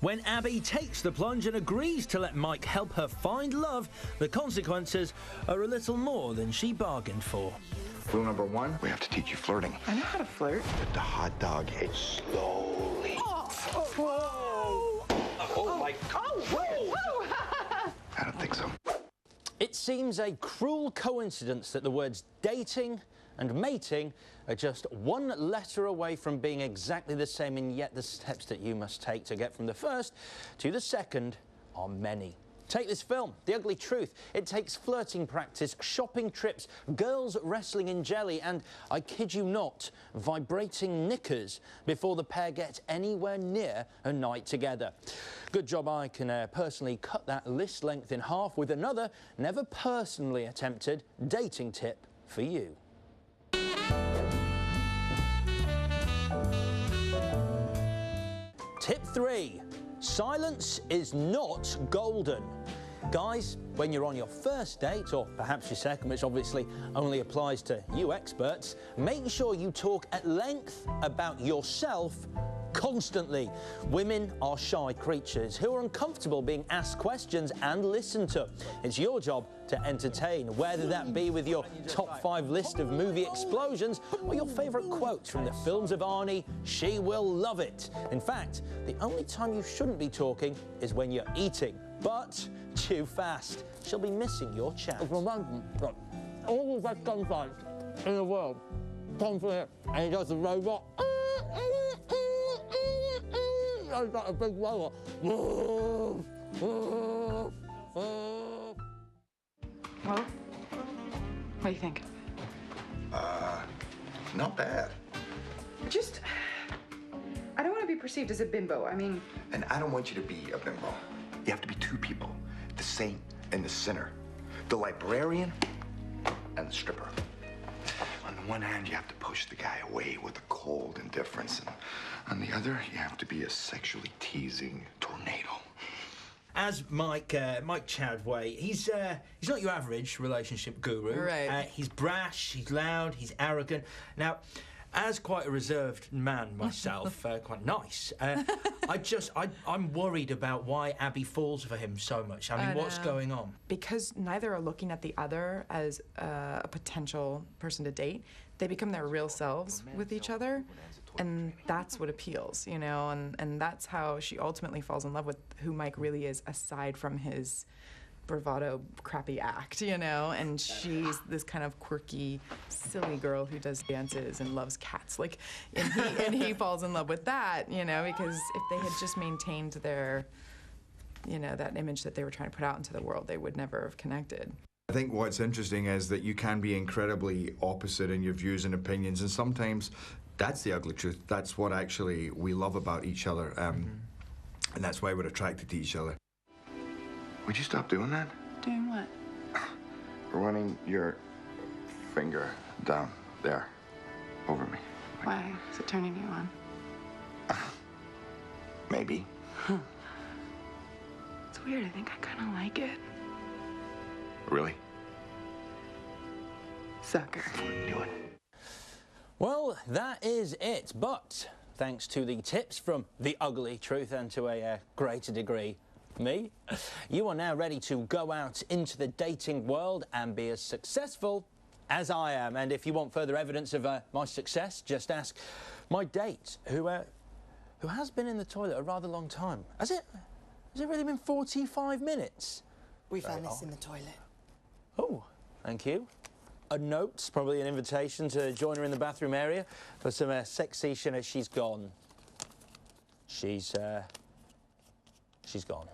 When Abby takes the plunge and agrees to let Mike help her find love, the consequences are a little more than she bargained for. Rule number one, we have to teach you flirting. I know how to flirt. Let the hot dog hit slowly. Oh my God. Whoa. I don't think so. It seems a cruel coincidence that the words dating and mating are just one letter away from being exactly the same, and yet the steps that you must take to get from the first to the second are many. Take this film, The Ugly Truth. It takes flirting practice, shopping trips, girls wrestling in jelly, and, I kid you not, vibrating knickers before the pair get anywhere near a night together. Good job I can personally cut that list length in half with another, never personally attempted, dating tip for you. Tip 3. Silence is not golden. Guys, when you're on your first date, or perhaps your second, which obviously only applies to you experts, make sure you talk at length about yourself constantly. Women are shy creatures who are uncomfortable being asked questions and listened to. It's your job to entertain, whether that be with your top 5 list of movie explosions or your favourite quotes from the films of Arnie. She will love it. In fact, the only time you shouldn't be talking is when you're eating. But too fast. She'll be missing your chat. All the best gunfights in the world come from it, and he does the robot. He's like a big robot. Well, what do you think? Not bad. I don't want to be perceived as a bimbo. I mean... And I don't want you to be a bimbo. You have to be two people, the saint and the sinner, the librarian and the stripper. On the one hand, you have to push the guy away with a cold indifference, and on the other, you have to be a sexually teasing tornado. As Mike Chadway, he's not your average relationship guru. Right. He's brash, he's loud, he's arrogant. Now, as quite a reserved man myself, quite nice, I'm worried about why Abby falls for him so much. I mean, what's going on? Because neither are looking at the other as a potential person to date, they become their real selves with each other, and that's what appeals, you know, and that's how she ultimately falls in love with who Mike really is, aside from his bravado crappy act, you know, and she's this kind of quirky, silly girl who does dances and loves cats, like, and he falls in love with that, you know, because if they had just maintained their, you know, that image that they were trying to put out into the world, they would never have connected. I think what's interesting is that you can be incredibly opposite in your views and opinions, and sometimes that's the ugly truth. That's what actually we love about each other, and that's why we're attracted to each other. Would you stop doing that? Doing what? Running your finger down there, over me. Why? Is it turning you on? Maybe. It's weird. I think I kind of like it. Really? Sucker. Do it. Well, that is it. But thanks to the tips from The Ugly Truth and to a greater degree, me, you are now ready to go out into the dating world and be as successful as I am. And if you want further evidence of my success, just ask my date, who has been in the toilet a rather long time. Has it really been 45 minutes? We found this in the toilet. Oh, thank you. A note, probably an invitation to join her in the bathroom area for some sexy She's gone. She's gone.